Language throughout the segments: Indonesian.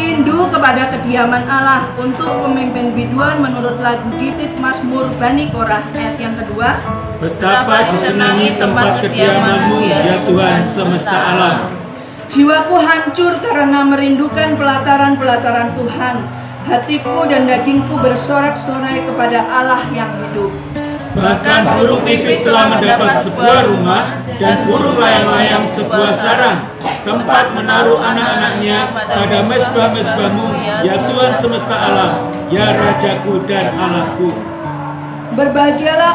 Rindu kepada kediaman Allah untuk pemimpin biduan menurut lagu Didit Mazmur Bani Korah ayat yang kedua. Betapa disenangi tempat kediaman-Mu ya Tuhan semesta alam. Jiwaku hancur karena merindukan pelataran-pelataran Tuhan. Hatiku dan dagingku bersorak-sorai kepada Allah yang hidup. Bahkan burung pipit telah mendapat sebuah rumah, dan burung layang-layang sebuah sarang, tempat menaruh anak-anaknya pada mezbah-mezbah-Mu, ya Tuhan semesta alam, ya Rajaku dan Allahku. Berbahagialah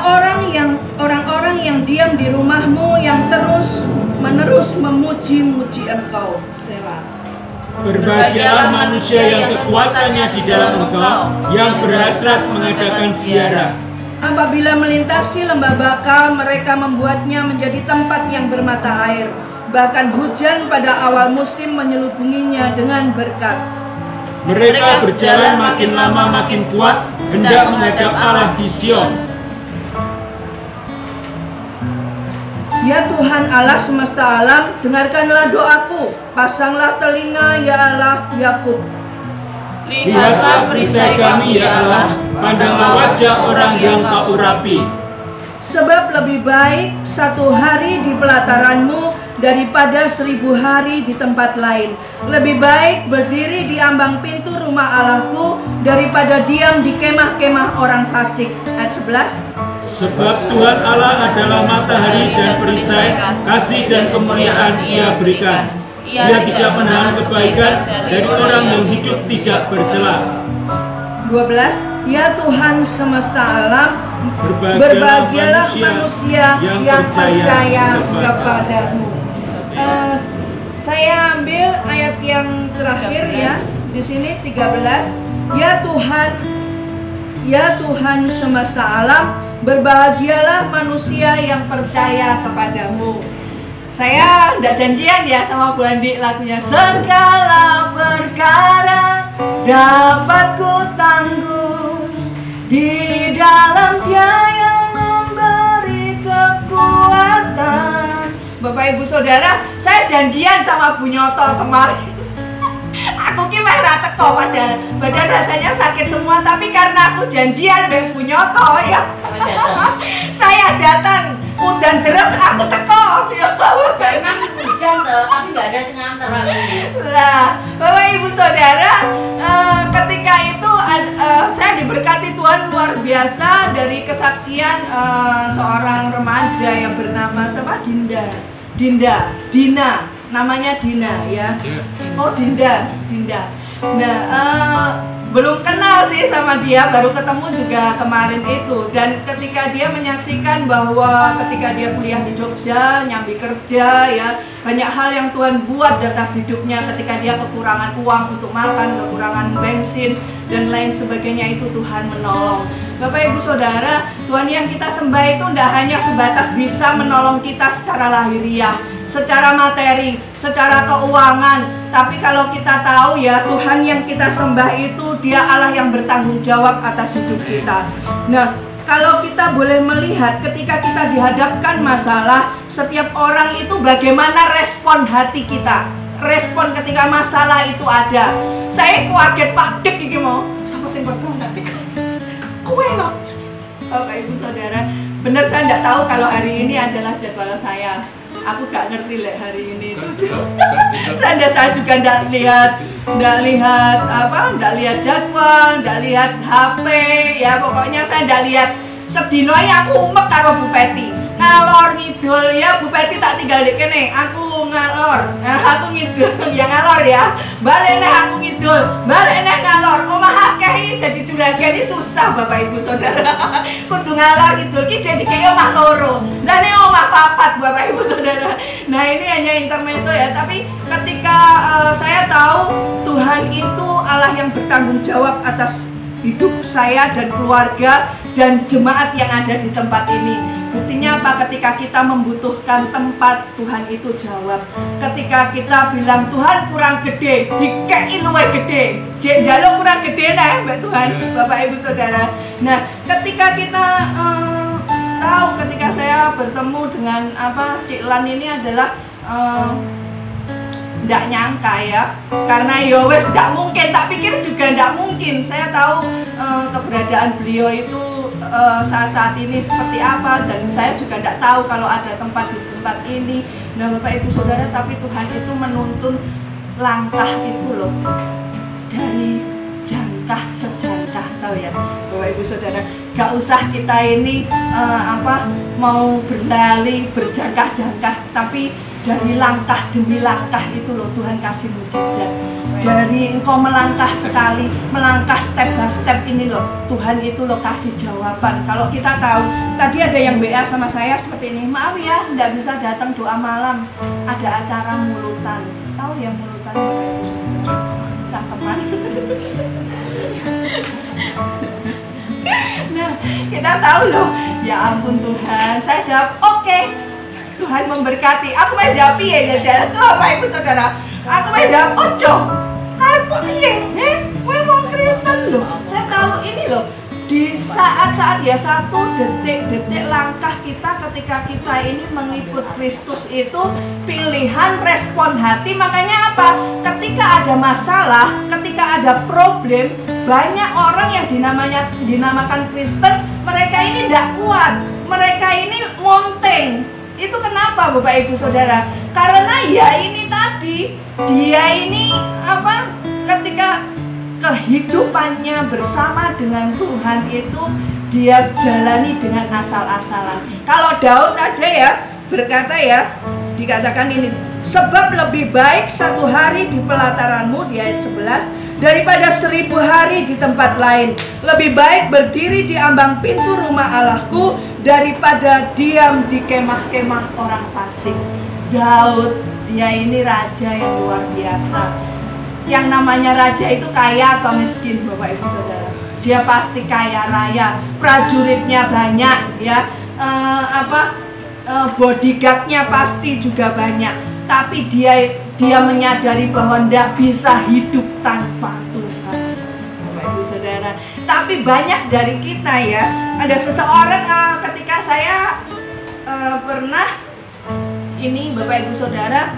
orang-orang yang diam di rumah-Mu, yang terus-menerus memuji-muji Engkau. Selah. Berbahagialah manusia yang kekuatannya di dalam Engkau, yang berhasrat mengadakan ziarah. Apabila melintasi lembah Baka, mereka membuatnya menjadi tempat yang bermata air. Bahkan hujan pada awal musim menyelubunginya dengan berkat. Mereka berjalan makin lama makin kuat, hendak menghadap Allah di Sion. Ya Tuhan Allah semesta alam, dengarkanlah doaku. Pasanglah telinga ya Allah Yakub. Lihatlah perisai kami ya Allah, pandanglah wajah orang yang Kau urapi. Sebab lebih baik 1 hari di pelataran-Mu daripada 1000 hari di tempat lain. Lebih baik berdiri di ambang pintu rumah Allahku daripada diam di kemah-kemah orang fasik. Ayat 11. Sebab Tuhan Allah adalah matahari dan perisai, kasih dan kemuliaan Ia berikan. Ia tidak menahan kebaikan dari orang yang hidup tidak bercela. 12. Ya Tuhan semesta alam, berbahagialah manusia yang percaya kepada-Mu. Saya ambil ayat yang terakhir ya, di sini 13. Ya Tuhan semesta alam, berbahagialah manusia yang percaya kepada-Mu. Saya tidak janjian ya sama Bu Andi lagunya. Segala perkara dapat ku tanggung di dalam Dia yang memberi kekuatan. Bapak Ibu Saudara, saya janjian sama Bu Nyoto kemarin. Aku kira ra teko badan rasanya sakit semua, tapi karena aku janjian dengan Bu Nyoto ya. Saya datang, udan deres aku teko. Memang hujan tapi nggak ada sengantar lagi. Nah, Bapak Ibu Saudara, ketika itu saya diberkati Tuhan luar biasa dari kesaksian seorang remaja yang bernama Dina, namanya Dina ya. Oh Dinda. Nah, belum kenal sih sama dia, baru ketemu juga kemarin itu. Dan ketika dia menyaksikan bahwa ketika dia kuliah di Jogja, nyambi kerja ya, banyak hal yang Tuhan buat di atas hidupnya. Ketika dia kekurangan uang untuk makan, kekurangan bensin dan lain sebagainya, itu Tuhan menolong. Bapak Ibu Saudara, Tuhan yang kita sembah itu tidak hanya sebatas bisa menolong kita secara lahiriah, secara materi, secara keuangan. Tapi kalau kita tahu ya, Tuhan yang kita sembah itu Dia Allah yang bertanggung jawab atas hidup kita. Nah, kalau kita boleh melihat ketika kita dihadapkan masalah, setiap orang itu bagaimana respon hati kita, respon ketika masalah itu ada. Saya kaget Pak Dik iki mau sama sing bakal nanti kue no. Bapak Ibu Saudara, benar saya tidak tahu kalau hari ini adalah jadwal saya. Aku gak ngerti hari ini itu. Saya juga tidak lihat jadwal, tidak lihat HP, ya pokoknya saya tidak lihat. Sedino ya aku umek karo Bu Peti. Ngalor ngidul ya Bu Peti tak tinggal di kene. Aku ngalor, aku ngidul ya ngalor ya. Balik neh aku ngidul, balik neh ngalor. Omah akeh dadi juragan iki susah Bapak Ibu Saudara. Kudu ngalor ngidul ki jadi kaya omah loro. Lah nek omah papat Bapak Ibu Saudara. Nah ini hanya intermezzo ya, tapi ketika saya tahu Tuhan itu Allah yang bertanggung jawab atas hidup saya dan keluarga dan jemaat yang ada di tempat ini. Buktinya apa? Ketika kita membutuhkan tempat, Tuhan itu jawab. Ketika kita bilang Tuhan kurang gede, dikei luwih gede. Jek njaluk kurang gede nah Mbak Tuhan, Bapak Ibu Saudara. Nah, ketika kita tahu, ketika saya bertemu dengan Cik Lan ini adalah nggak nyangka ya, karena ya wes nggak mungkin, tak pikir juga nggak mungkin. Saya tahu keberadaan beliau itu saat-saat ini seperti apa, dan saya juga nggak tahu kalau ada tempat di tempat ini. Nah Bapak Ibu Saudara, tapi Tuhan itu menuntun langkah itu loh, dari jangkah sejangkah, tahu ya Bapak Ibu Saudara. Gak usah kita ini mau berlari berjangkah-jangkah, tapi dari langkah demi langkah itu loh Tuhan kasih mujizat. Dari engkau melangkah sekali, melangkah step by step ini loh Tuhan itu loh kasih jawaban. Kalau kita tahu, tadi ada yang WA sama saya seperti ini, maaf ya nggak bisa datang doa malam, ada acara mulutan. Tahu yang mulutan Bapak Ibu Saudara? Cangkeman. Nah, kita tahu loh, ya ampun Tuhan. Saya jawab, oke. Tuhan memberkati. Aku mau jawab ya jalan tuh Bapak Ibu Saudara. Aku mau jawab ojo. Karena piye? Kowe wong Kristen loh. Saya tahu ini loh. Di saat-saat ya satu detik-detik langkah kita ketika kita ini mengikut Kristus itu pilihan respon hati. Makanya apa? Ketika ada masalah, ketika ada problem, banyak orang yang dinamakan Kristen, mereka ini tidak kuat, mereka ini monteng. Itu kenapa Bapak Ibu Saudara? Karena ya ini tadi, dia ini ketika kehidupannya bersama dengan Tuhan itu dia jalani dengan asal-asalan. Kalau Daud aja ya berkata ya, dikatakan ini, sebab lebih baik 1 hari di pelataranmu, di ayat 11, daripada 1000 hari di tempat lain. Lebih baik berdiri di ambang pintu rumah Allahku daripada diam di kemah-kemah orang fasik. Daud, dia ini raja yang luar biasa. Yang namanya raja itu kaya atau miskin Bapak Ibu Saudara? Dia pasti kaya raya, prajuritnya banyak ya, bodyguardnya pasti juga banyak. Tapi dia menyadari bahwa tidak bisa hidup tanpa Tuhan Bapak Ibu Saudara. Tapi banyak dari kita ya, ada seseorang ketika saya pernah ini Bapak Ibu Saudara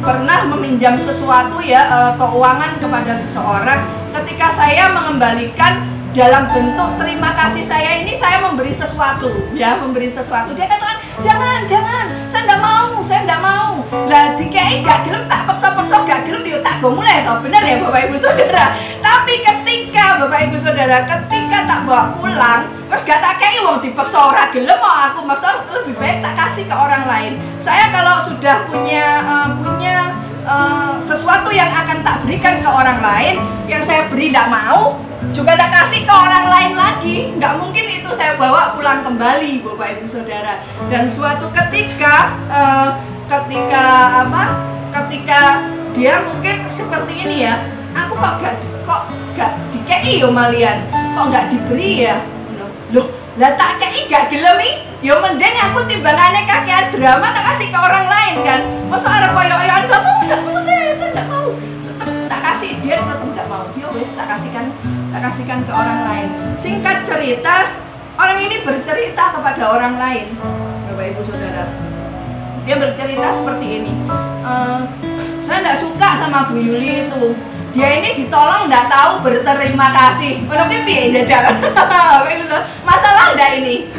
pernah meminjam sesuatu ya, keuangan kepada seseorang. Ketika saya mengembalikan dalam bentuk terima kasih saya ini, saya memberi sesuatu ya, dia katakan jangan, saya enggak mau. Lah dikai gak gelem, tak paksa-paksa gak gelem, yo tak go mulai toh, bener ya Bapak Ibu Saudara. Tapi ketika Bapak Ibu Saudara, ketika tak bawa pulang, terus gak tak kei wong dipaksa ora gelem, mau aku maksa, lebih baik tak kasih ke orang lain. Saya kalau sudah punya sesuatu yang akan tak berikan ke orang lain, yang saya beri tidak mau, juga tak kasih ke orang lain lagi, nggak mungkin itu saya bawa pulang kembali Bapak Ibu Saudara. Dan suatu ketika ketika dia mungkin seperti ini ya, aku kok gak dikei yo malian, kok nggak diberi ya, loh lah tak kei gak gelem, yo mending aku timbangane kakean drama tak kasih ke orang lain kan. Masa arep koyo-koyoan gak mau, saya tidak mau, tak kasih, dia tetap tidak mau, dia wes tak kasihkan ke orang lain. Singkat cerita, orang ini bercerita kepada orang lain Bapak Ibu Saudara. Dia bercerita seperti ini, saya tidak suka sama Bu Yuli itu, dia ini ditolong tidak tahu berterima kasih. Ono piye ya jalan. Masalah enggak ini?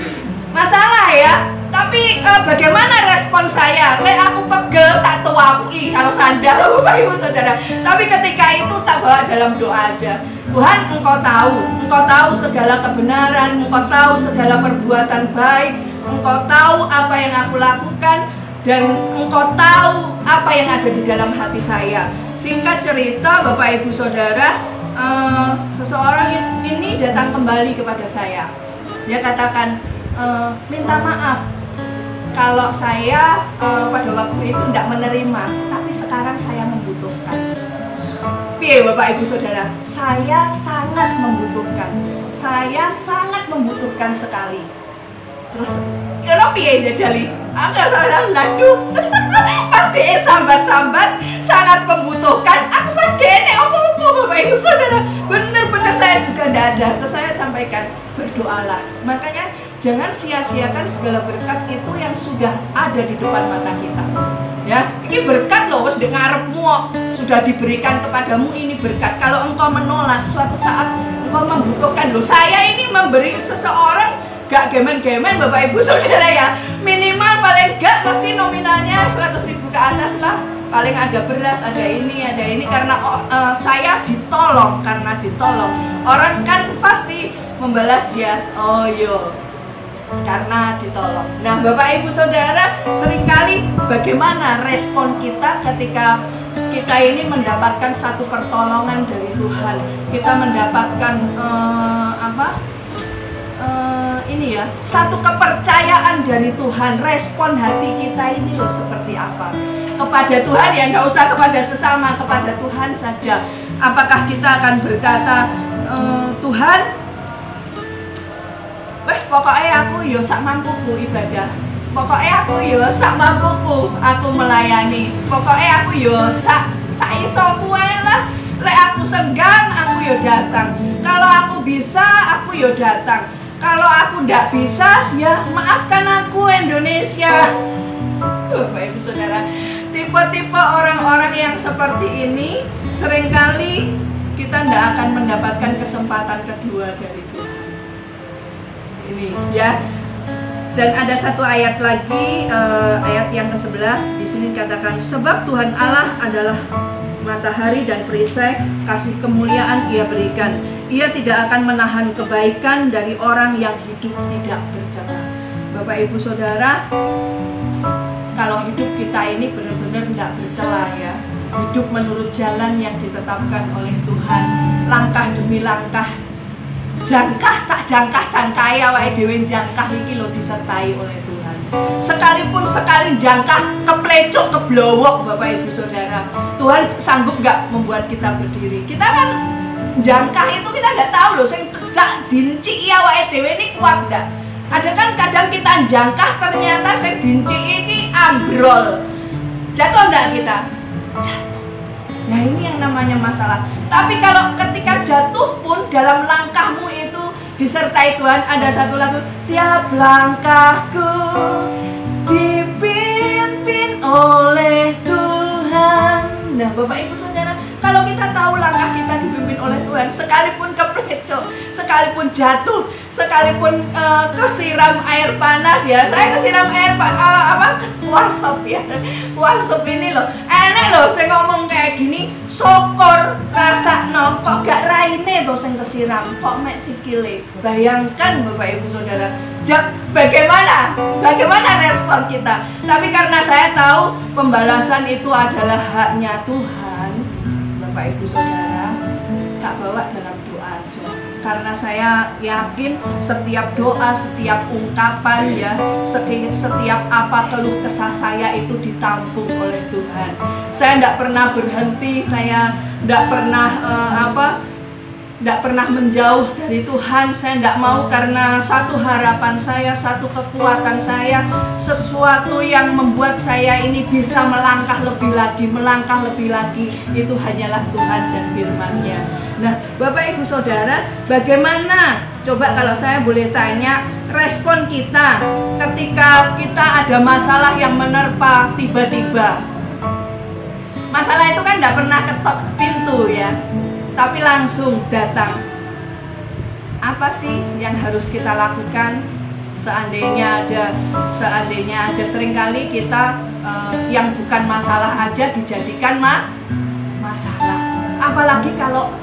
Masalah ya. Tapi bagaimana respon saya? Lek aku pegel tak tuwakui kalau sandal Bapak Ibu Saudara. Tapi ketika itu tak bawa dalam doa aja. Tuhan, Engkau tahu segala kebenaran, Engkau tahu segala perbuatan baik, Engkau tahu apa yang aku lakukan, dan Engkau tahu apa yang ada di dalam hati saya. Singkat cerita Bapak Ibu Saudara, seseorang ini datang kembali kepada saya. Dia katakan, minta maaf kalau saya pada waktu itu tidak menerima, tapi sekarang saya membutuhkan. Piye Bapak Ibu Saudara, saya sangat membutuhkan sekali. Terus kira piye jajali? Agak salah lagu. Pasti sambat-sambat, sangat membutuhkan. Aku pasti enek apa-apa Bapak Ibu Saudara. Bener-bener saya juga tidak ada. Terus saya sampaikan, berdoalah. Makanya jangan sia-siakan segala berkat itu yang sudah ada di depan mata kita. Ya, ini berkat loh, wis ngarepmu sudah diberikan kepadamu, ini berkat. Kalau engkau menolak, suatu saat engkau membutuhkan. Loh, saya ini memberi seseorang gak gemen-gemen Bapak Ibu Saudara ya. Minimal paling gak pasti nominalnya 100.000 ke atas lah. Paling ada beras, ada ini karena saya ditolong, karena ditolong. Orang kan pasti membalas ya, oh yo, karena ditolong. Nah Bapak Ibu Saudara, seringkali bagaimana respon kita ketika kita ini mendapatkan satu pertolongan dari Tuhan, kita mendapatkan ini ya, satu kepercayaan dari Tuhan. Respon hati kita ini loh seperti apa kepada Tuhan ya, nggak usah kepada sesama, kepada Tuhan saja. Apakah kita akan berkata, Tuhan, wes pokoknya aku yo sak mampuku ibadah, pokoknya aku yo sak mampuku aku melayani, pokoknya aku yo sak isoku ae lah, lek aku senggang aku yo datang, kalau aku bisa aku yo datang, kalau aku ndak bisa ya maafkan aku Indonesia. Bapak Ibu Saudara, tipe-tipe orang-orang yang seperti ini seringkali kita ndak akan mendapatkan kesempatan kedua dari Tuhan. Ini ya. Dan ada satu ayat lagi, ayat yang ke-11 di sini dikatakan, sebab Tuhan Allah adalah matahari dan perisai, kasih kemuliaan Ia berikan. Ia tidak akan menahan kebaikan dari orang yang hidup tidak bercela. Bapak Ibu Saudara, kalau hidup kita ini benar-benar tidak bercela ya, hidup menurut jalan yang ditetapkan oleh Tuhan, langkah demi langkah, jangkah sak jangkah sangkaya wae dhewe jangkah iki lho disertai oleh Tuhan. Sekalipun sekali jangkah keplecok keblowok Bapak Ibu Saudara, Tuhan sanggup nggak membuat kita berdiri. Kita kan jangkah itu kita nggak tahu loh, sing tegak dinci iya wae dhewe ini kuat nggak. Ada kan kadang kita jangkah ternyata sing dinci ini ambrol, jatuh nggak kita? Jatuh. Nah ini yang namanya masalah. Tapi kalau ketika jatuh pun dalam langkahmu itu disertai Tuhan. Ada satu lagu, tiap langkahku dipimpin oleh Tuhan. Nah Bapak Ibu Saudara, kalau kita tahu langkah kita dipimpin oleh Tuhan, sekalipun keplecok, sekalipun jatuh, sekalipun kesiram air panas ya, saya kesiram air wasop ya, wasop ini loh, enak loh saya ngomong kayak gini, syukur rasa no, kok gak raine tuh saya kesiram, kok mek sikile. Bayangkan Bapak Ibu Saudara, bagaimana respon kita. Tapi karena saya tahu pembalasan itu adalah haknya Tuhan, Bapak Ibu Saudara, tak bawa dalam doa aja. Karena saya yakin setiap doa, setiap ungkapan ya, setiap apa keluh kesah saya itu ditampung oleh Tuhan. Saya tidak pernah berhenti, saya tidak pernah tidak pernah menjauh dari Tuhan. Saya tidak mau, karena satu harapan saya, satu kekuatan saya, sesuatu yang membuat saya ini bisa melangkah lebih lagi, itu hanyalah Tuhan dan firman-Nya. Nah Bapak Ibu Saudara, bagaimana, coba kalau saya boleh tanya, respon kita ketika kita ada masalah yang menerpa tiba-tiba. Masalah itu kan tidak pernah ketok pintu ya, tapi langsung datang. Apa sih yang harus kita lakukan? Seandainya ada seringkali kita yang bukan masalah aja dijadikan masalah. Apalagi kalau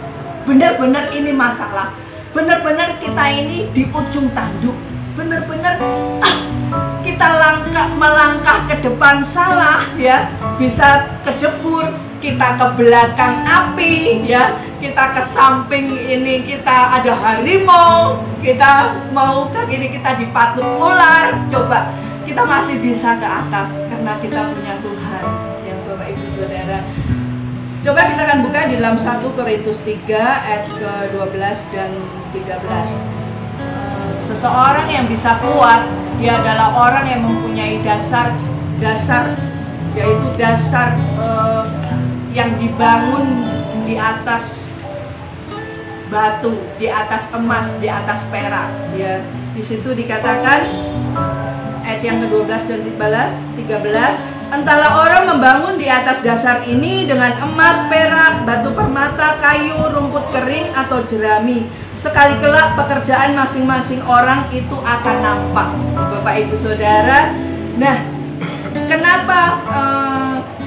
benar-benar ini masalah, benar-benar kita ini di ujung tanduk, benar-benar kita melangkah ke depan salah ya, bisa kejebur, kita ke belakang api ya, kita ke samping ini kita ada harimau, kita mau ke kiri kita dipatuk ular. Coba kita masih bisa ke atas karena kita punya Tuhan yang Bapak Ibu Saudara. Coba kita akan buka di dalam 1 Korintus 3 ayat ke-12 dan 13. Seseorang yang bisa kuat, dia adalah orang yang mempunyai dasar yaitu dasar yang dibangun di atas batu, di atas emas, di atas perak ya. Di situ dikatakan ayat yang ke-12 dan 13, Entahlah orang membangun di atas dasar ini dengan emas, perak, batu permata, kayu, rumput kering, atau jerami. Sekali kelak pekerjaan masing-masing orang itu akan nampak. Bapak Ibu Saudara, nah kenapa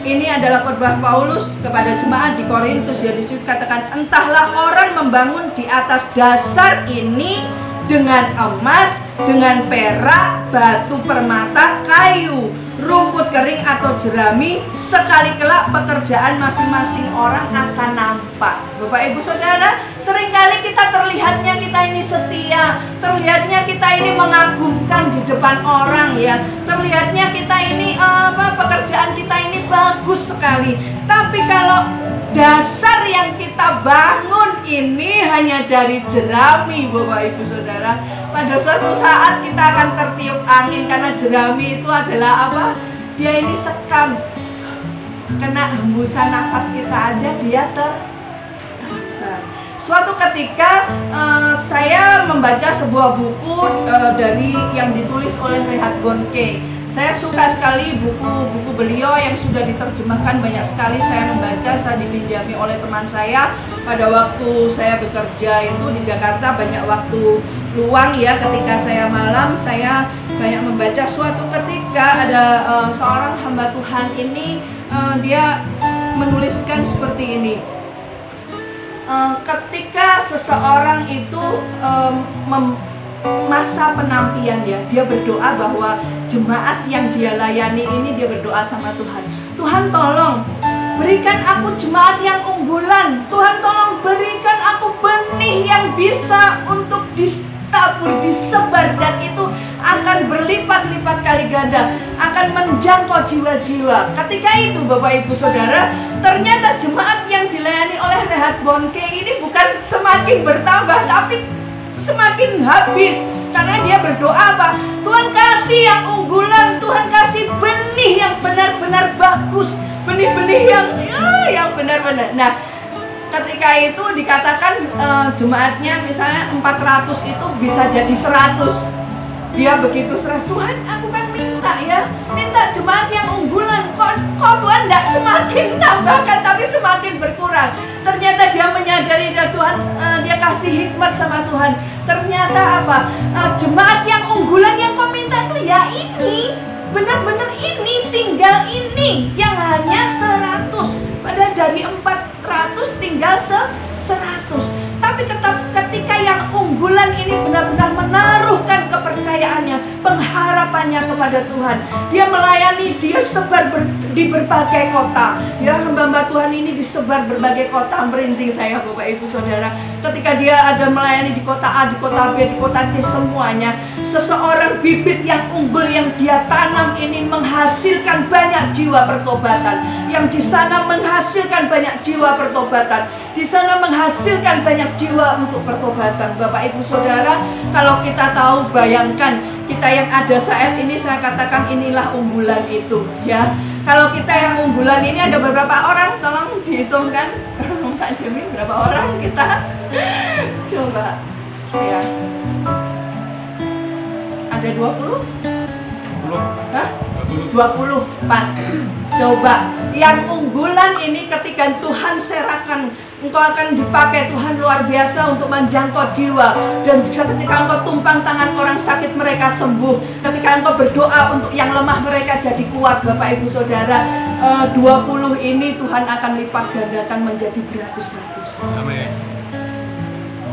ini adalah khotbah Paulus kepada jemaat di Korintus, ya disitu katakan entahlah orang membangun di atas dasar ini dengan emas, dengan perak, batu permata, kayu, rumput kering atau jerami, sekali kelak pekerjaan masing-masing orang akan nampak. Bapak Ibu Saudara, seringkali kita terlihatnya kita ini setia, terlihatnya kita ini mengagumkan di depan orang, ya, terlihatnya kita ini pekerjaan kita ini bagus sekali. Tapi kalau dasar yang kita bangun ini hanya dari jerami, Bapak Ibu Saudara, pada suatu saat kita akan tertiup angin, karena jerami itu adalah apa? Dia ini sekam, kena hembusan nafas kita aja dia terbakar. Suatu ketika saya membaca sebuah buku dari yang ditulis oleh Reinhard Bonnke. Saya suka sekali buku-buku beliau yang sudah diterjemahkan banyak sekali. Saya membaca, saya dipinjami oleh teman saya pada waktu saya bekerja itu di Jakarta, banyak waktu luang, ya, ketika saya malam saya banyak membaca. Suatu ketika ada seorang hamba Tuhan ini, dia menuliskan seperti ini. Ketika seseorang itu masa penantian, ya, dia berdoa bahwa jemaat yang dia layani ini, dia berdoa sama Tuhan, Tuhan tolong berikan aku jemaat yang unggulan, Tuhan tolong berikan aku benih yang bisa untuk ditabur, disebar, dan itu akan berlipat-lipat kali ganda, akan menjangkau jiwa-jiwa. Ketika itu Bapak Ibu Saudara, ternyata jemaat yang dilayani oleh Reinhard Bonnke ini bukan semakin bertambah, tapi semakin habis, karena dia berdoa apa? Tuhan kasih yang unggulan, Tuhan kasih benih yang benar-benar bagus, benih-benih yang benar-benar. Nah, ketika itu dikatakan jemaatnya misalnya 400 itu bisa jadi 100. Dia begitu stres, Tuhan aku kan minta jemaat yang unggulan, kok Tuhan tidak semakin tambahkan tapi semakin berkurang. Ternyata dia menyadari, Tuhan, dia kasih hikmat sama Tuhan. Ternyata apa? Jemaat yang unggulan yang kau minta itu ya ini, benar-benar ini, tinggal ini yang hanya 100. Padahal dari 400 tinggal 100. Tapi ketika yang unggulan ini benar-benar menaruhkan kepercayaannya, pengharapannya kepada Tuhan, dia melayani, dia sebar di berbagai kota. Ya, hamba-hamba Tuhan ini disebar berbagai kota, merinding saya Bapak Ibu Saudara. Ketika dia ada melayani di kota A, di kota B, di kota C, semuanya, seseorang bibit yang unggul yang dia tanam ini menghasilkan banyak jiwa pertobatan. Yang di sana menghasilkan banyak jiwa pertobatan, di sana menghasilkan banyak jiwa untuk pertobatan. Bapak Ibu Saudara, kalau kita tahu, bayangkan kita yang ada saat ini, saya katakan inilah unggulan itu, ya. Kalau kita yang unggulan ini ada beberapa orang, tolong dihitungkan Pak Jemi, berapa orang kita? Coba, ya. Ada 20? Hah? 20 pas. Coba, yang unggulan ini ketika Tuhan serahkan, engkau akan dipakai Tuhan luar biasa untuk menjangkau jiwa. Dan ketika engkau tumpang tangan orang sakit, mereka sembuh. Ketika engkau berdoa untuk yang lemah, mereka jadi kuat. Bapak Ibu Saudara, 20 ini Tuhan akan lipat gandakan menjadi beratus-ratus. Amin.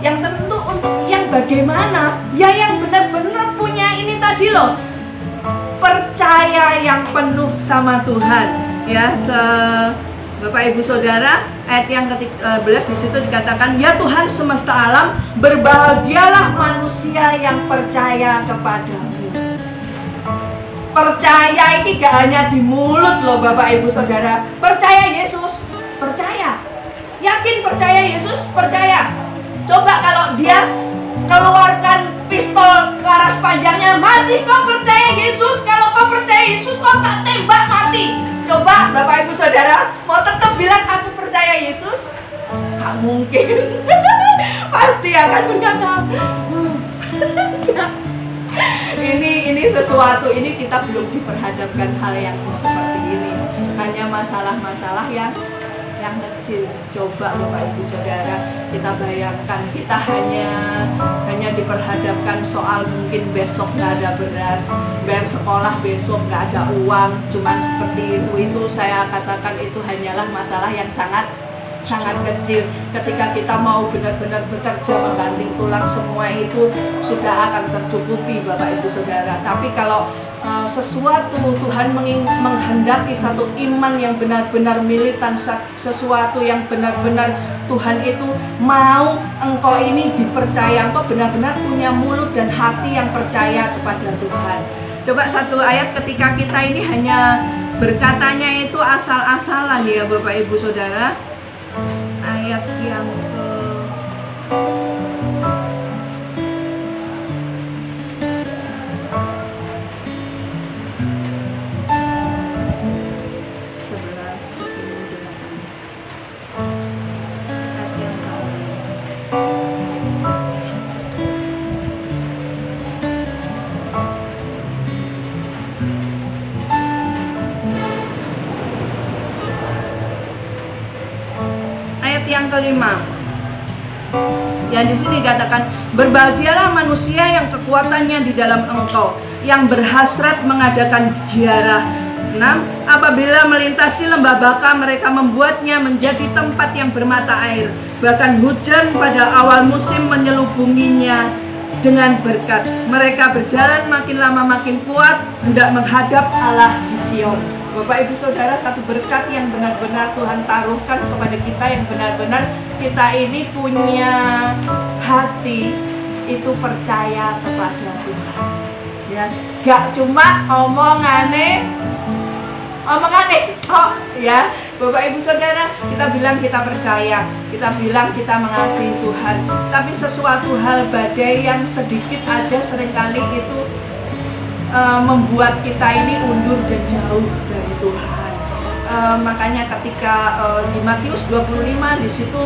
Yang tentu untuk yang bagaimana? Ya yang benar-benar punya ini tadi loh, percaya yang penuh sama Tuhan, ya. Bapak Ibu Saudara, ayat yang ke-11 di situ dikatakan, ya Tuhan semesta alam, berbahagialah manusia yang percaya kepadamu. Percaya ini gak hanya di mulut loh Bapak Ibu Saudara. Percaya Yesus, percaya. Yakin percaya Yesus, percaya. Coba kalau dia keluarkan pistol laras panjangnya, masih kau percaya Yesus? Kalau kau percaya Yesus, kau tak tembak mati. Coba Bapak Ibu Saudara, mau tetap bilang aku percaya Yesus? Tak mungkin. Pasti akan menyangka. ini sesuatu ini kita belum diperhadapkan hal yang seperti ini. Hanya masalah-masalah yang kecil. Coba Bapak Ibu Saudara, kita bayangkan kita hanya diperhadapkan soal mungkin besok nggak ada beras, bayar sekolah besok nggak ada uang, cuman seperti itu saya katakan itu hanyalah masalah yang sangat kecil. Ketika kita mau benar-benar bekerja membanting tulang, semua itu sudah akan tercukupi Bapak Ibu Saudara. Tapi kalau sesuatu Tuhan menghendaki satu iman yang benar-benar militan, sesuatu yang benar-benar Tuhan itu mau engkau ini dipercaya, engkau benar-benar punya mulut dan hati yang percaya kepada Tuhan. Coba satu ayat, ketika kita ini hanya berkatanya itu asal-asalan ya Bapak Ibu Saudara. Ayat yang yang kelima. Yang di sini katakan, berbahagialah manusia yang kekuatannya di dalam engkau, yang berhasrat mengadakan ziarah. 6. Apabila melintasi lembah baka, mereka membuatnya menjadi tempat yang bermata air. Bahkan hujan pada awal musim menyelubunginya dengan berkat. Mereka berjalan makin lama makin kuat, hendak menghadap Allah di Sion. Bapak Ibu Saudara, satu berkat yang benar-benar Tuhan taruhkan kepada kita, yang benar-benar kita ini punya hati itu percaya kepada Tuhan. Ya, gak cuma omongane, oh ya, Bapak Ibu Saudara, kita bilang kita percaya, kita bilang kita mengasihi Tuhan, tapi sesuatu hal badai yang sedikit aja seringkali itu membuat kita ini undur dan jauh dari Tuhan. Makanya ketika di Matius 25 di situ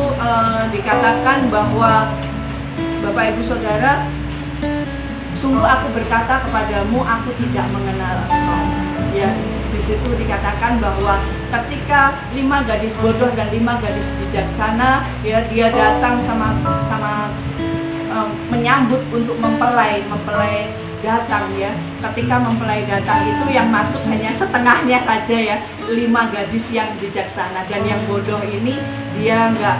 dikatakan bahwa Bapak Ibu Saudara, sungguh aku berkata kepadamu, aku tidak mengenal engkau. Ya, di situ dikatakan bahwa ketika 5 gadis bodoh dan 5 gadis bijaksana, ya, dia datang sama menyambut untuk mempelai datang ya. Ketika mempelai datang itu yang masuk hanya setengahnya saja ya, 5 gadis yang bijaksana, dan yang bodoh ini dia nggak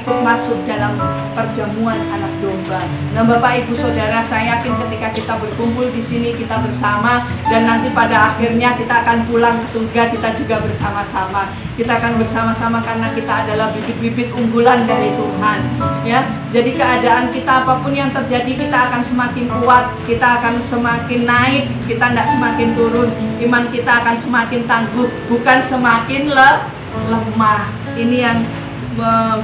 ikut masuk dalam perjamuan anak domba. Nah Bapak Ibu Saudara, saya yakin ketika kita berkumpul di sini, kita bersama, dan nanti pada akhirnya kita akan pulang ke surga, kita juga bersama-sama. Kita akan bersama-sama karena kita adalah bibit-bibit unggulan dari Tuhan. Ya, jadi keadaan kita apapun yang terjadi, kita akan semakin kuat, kita akan semakin naik, kita tidak semakin turun. Iman kita akan semakin tangguh, bukan semakin lemah. Ini yang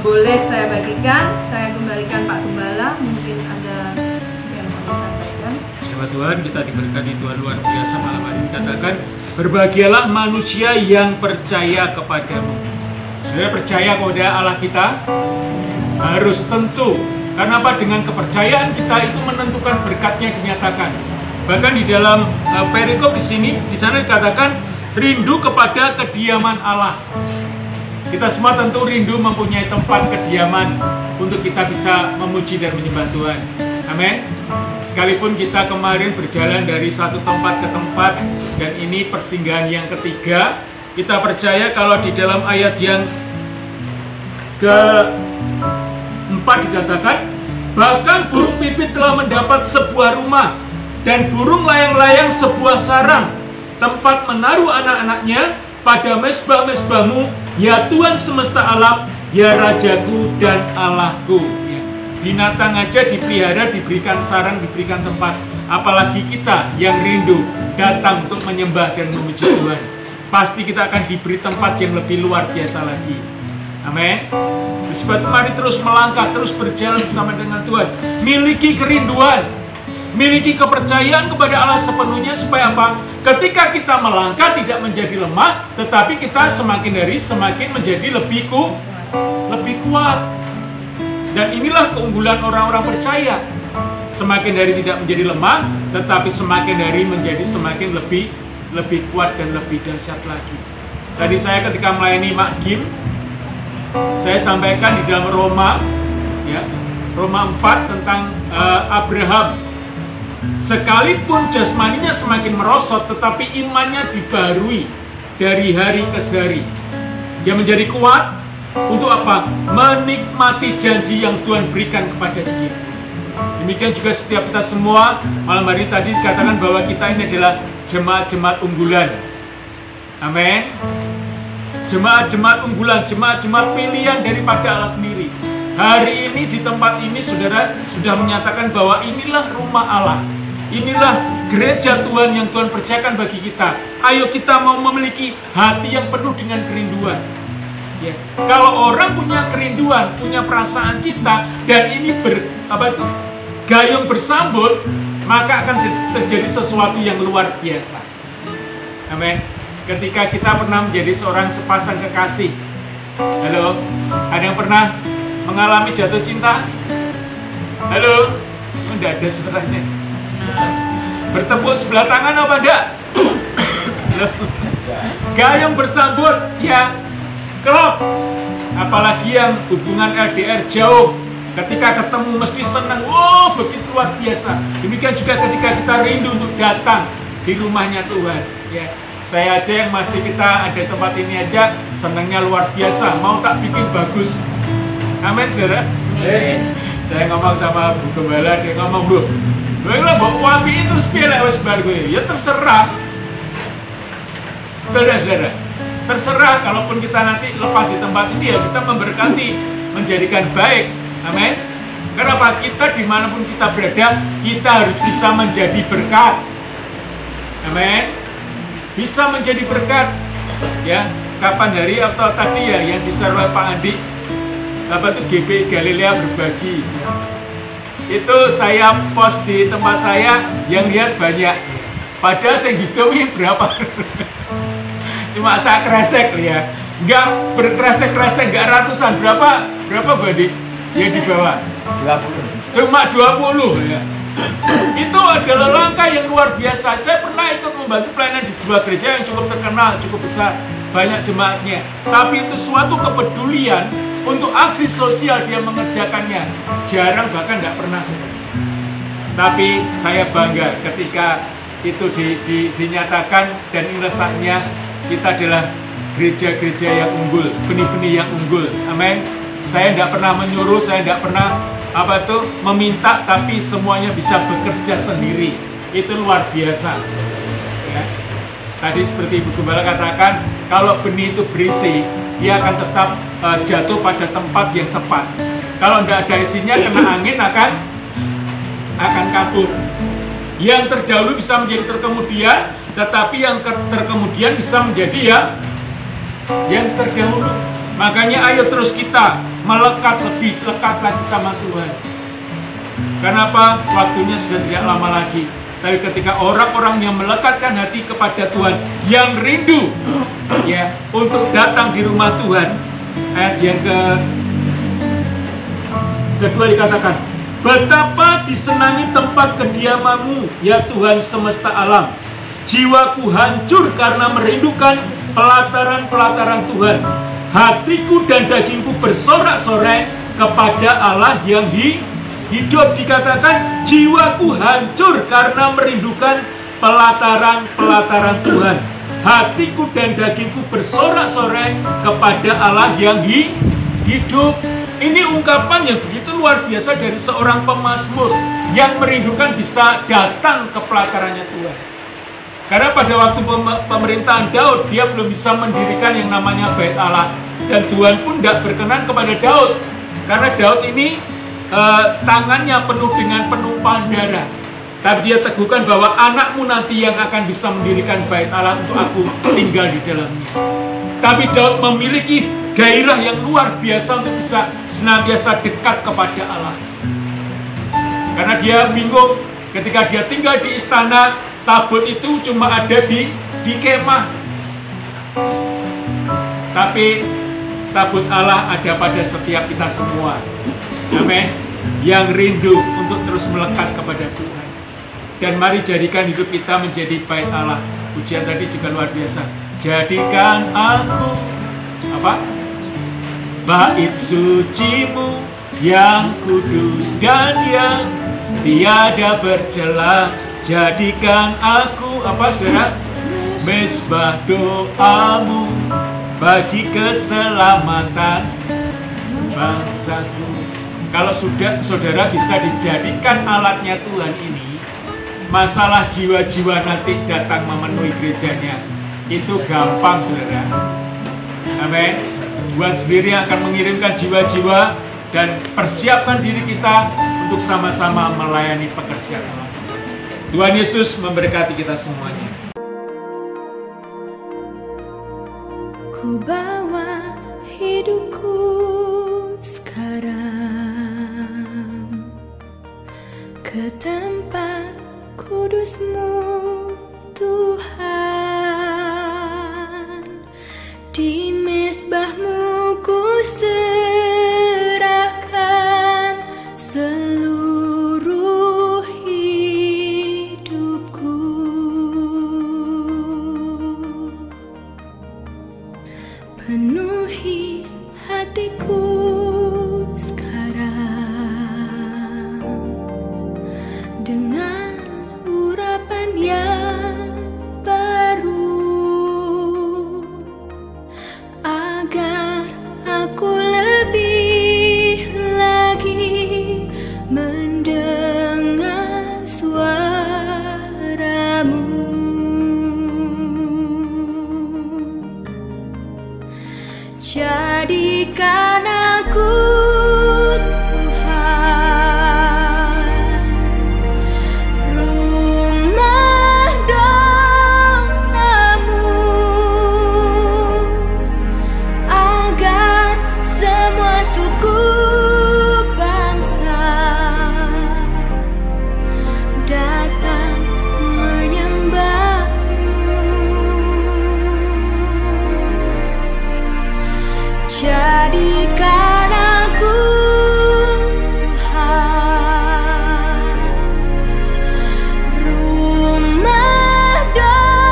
boleh saya bagikan. Saya kembalikan Pak Gembala, mungkin ada yang mau disampaikan. Sama Tuhan, kita diberkati Tuhan luar biasa malam hari ini. Katakan, berbahagialah manusia yang percaya kepadamu. Saudara percaya kepada Allah kita harus tentu. Karena apa? Dengan kepercayaan kita itu menentukan berkatnya dinyatakan. Bahkan di dalam perikop di sana dikatakan rindu kepada kediaman Allah. Kita semua tentu rindu mempunyai tempat kediaman untuk kita bisa memuji dan menyembah Tuhan. Amin. Sekalipun kita kemarin berjalan dari satu tempat ke tempat, dan ini persinggahan yang ketiga, kita percaya kalau di dalam ayat yang ke-4 dikatakan, bahkan burung pipit telah mendapat sebuah rumah, dan burung layang-layang sebuah sarang, tempat menaruh anak-anaknya. Pada mezbah-mezbahmu, ya Tuhan semesta alam, ya Rajaku dan Allahku. Ya. Binatang aja dipelihara, diberikan sarang, diberikan tempat. Apalagi kita yang rindu datang untuk menyembah dan memuji Tuhan. Pasti kita akan diberi tempat yang lebih luar biasa lagi. Amin. Sebab mari terus melangkah, terus berjalan bersama dengan Tuhan. Miliki kerinduan, miliki kepercayaan kepada Allah sepenuhnya, supaya apa? Ketika kita melangkah tidak menjadi lemah, tetapi kita semakin hari semakin menjadi lebih kuat. Dan inilah keunggulan orang-orang percaya. Semakin hari tidak menjadi lemah, tetapi semakin hari menjadi semakin lebih kuat dan lebih dahsyat lagi. Tadi saya ketika melayani Mak Gim, saya sampaikan di dalam Roma 4 tentang Abraham. Sekalipun jasmaninya semakin merosot, tetapi imannya dibarui dari hari ke hari. Dia menjadi kuat untuk apa? Menikmati janji yang Tuhan berikan kepada dia. Demikian juga setiap kita semua. Malam hari tadi dikatakan bahwa kita ini adalah jemaat-jemaat unggulan. Amin. Jemaat-jemaat unggulan, jemaat-jemaat pilihan daripada Allah sendiri. Hari ini di tempat ini saudara sudah menyatakan bahwa inilah rumah Allah. Inilah gereja Tuhan yang Tuhan percayakan bagi kita. Ayo kita mau memiliki hati yang penuh dengan kerinduan. Ya. Kalau orang punya kerinduan, punya perasaan cinta, dan ini gayung bersambut, maka akan terjadi sesuatu yang luar biasa. Amin. Ketika kita pernah menjadi seorang sepasang kekasih, halo, ada yang pernah mengalami jatuh cinta? Halo, enggak ada suaranya. Bertepuk sebelah tangan apa enggak? Gayung bersambut, ya. Klop. Apalagi yang hubungan LDR jauh, ketika ketemu mesti senang. Oh, begitu luar biasa. Demikian juga ketika kita rindu untuk datang di rumahnya Tuhan. Ya, saya aja yang masih kita ada tempat ini aja senangnya luar biasa. Mau tak bikin bagus. Amin, saudara. Saya ngomong sama Bu Gembala, dia ngomong, "Bu, gue lah bawa wapi terus pilih wes bar gue." Ya terserah. Saudara, terserah. Kalaupun kita nanti lepas di tempat ini, ya kita memberkati, menjadikan baik. Amin. Kenapa? Kita dimanapun kita berada, kita harus bisa menjadi berkat. Amin. Bisa menjadi berkat. Ya, kapan hari atau tadi ya yang diseru Pak Andi, apa itu GP Galilea berbagi. Itu saya post di tempat saya, yang lihat banyak. Padahal saya hitung berapa. Cuma saya kresek ya, nggak berkresek-kresek, nggak ratusan. Berapa Badi yang di bawah? 20. Cuma 20 ya. Itu adalah langkah yang luar biasa. Saya pernah ikut membantu pelayanan di sebuah gereja yang cukup terkenal, cukup besar, banyak jemaatnya. Tapi itu suatu kepedulian untuk aksi sosial dia mengerjakannya. Jarang, bahkan nggak pernah. Tapi saya bangga ketika itu dinyatakan, dan inilah kita adalah gereja-gereja yang unggul, benih-benih yang unggul. Amin. Saya tidak pernah menyuruh, saya tidak pernah meminta, tapi semuanya bisa bekerja sendiri. Itu luar biasa. Ya. Tadi seperti Ibu Gembala katakan, kalau benih itu berisi, dia akan tetap jatuh pada tempat yang tepat. Kalau tidak ada isinya, kena angin akan kabur. Yang terdahulu bisa menjadi terkemudian, tetapi yang terkemudian bisa menjadi yang terdahulu. Makanya ayo terus kita melekat lebih lekat lagi sama Tuhan. Kenapa? Waktunya sudah tidak lama lagi. Tapi ketika orang-orang yang melekatkan hati kepada Tuhan, yang rindu ya untuk datang di rumah Tuhan, ayat yang kedua dikatakan, betapa disenangi tempat kediamanmu, ya Tuhan semesta alam. Jiwaku hancur karena merindukan pelataran-pelataran Tuhan. Hatiku dan dagingku bersorak-sorai kepada Allah yang hidup. Dikatakan, jiwaku hancur karena merindukan pelataran-pelataran Tuhan. Hatiku dan dagingku bersorak-sorai kepada Allah yang hidup. Ini ungkapan yang begitu luar biasa dari seorang pemazmur yang merindukan bisa datang ke pelatarannya Tuhan. Karena pada waktu pemerintahan Daud, dia belum bisa mendirikan yang namanya Bait Allah. Dan Tuhan pun tidak berkenan kepada Daud. Karena Daud ini tangannya penuh dengan penumpahan darah. Tapi dia teguhkan bahwa anakmu nanti yang akan bisa mendirikan Bait Allah untuk aku tinggal di dalamnya. Tapi Daud memiliki gairah yang luar biasa untuk bisa senantiasa dekat kepada Allah. Karena dia bingung ketika dia tinggal di istana, tabut itu cuma ada di kemah. Tapi tabut Allah ada pada setiap kita semua. Amin. Yang rindu untuk terus melekat kepada Tuhan. Dan mari jadikan hidup kita menjadi bait Allah. Pujian tadi juga luar biasa. Jadikan aku bait sucimu yang kudus dan yang tiada bercela. Jadikan aku saudara? Mesbah doamu bagi keselamatan bangsaku. Kalau saudara bisa dijadikan alatnya Tuhan ini, masalah jiwa-jiwa nanti datang memenuhi gerejanya itu gampang, saudara. Amin. Tuhan sendiri akan mengirimkan jiwa-jiwa dan persiapkan diri kita untuk sama-sama melayani pekerjaan Allah. Tuhan Yesus memberkati kita semuanya. Ku bawa hidupku sekarang ke tempat kudus-Mu, Tuhan. Di mezbah-Mu ku serahkan seluruh hidupku. Penuhi hatiku sekarang dengan urapan yang baru, agar aku lebih lagi mendengar suara-Mu. Jadikan aku, Tuhan, rumah doa-Mu, agar semua suku bangsa datang menyembah-Mu. Jadikan aku, Tuhan, rumah doa-Mu,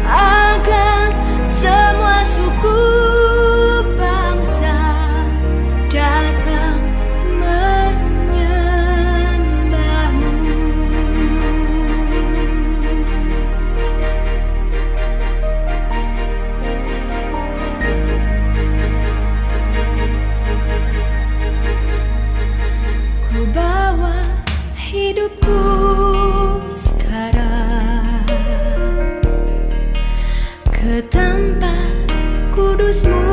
agar semua suku bangsa datang menyembah-Mu. Ku bawa hidupku sekarang ke tempat kudus-Mu,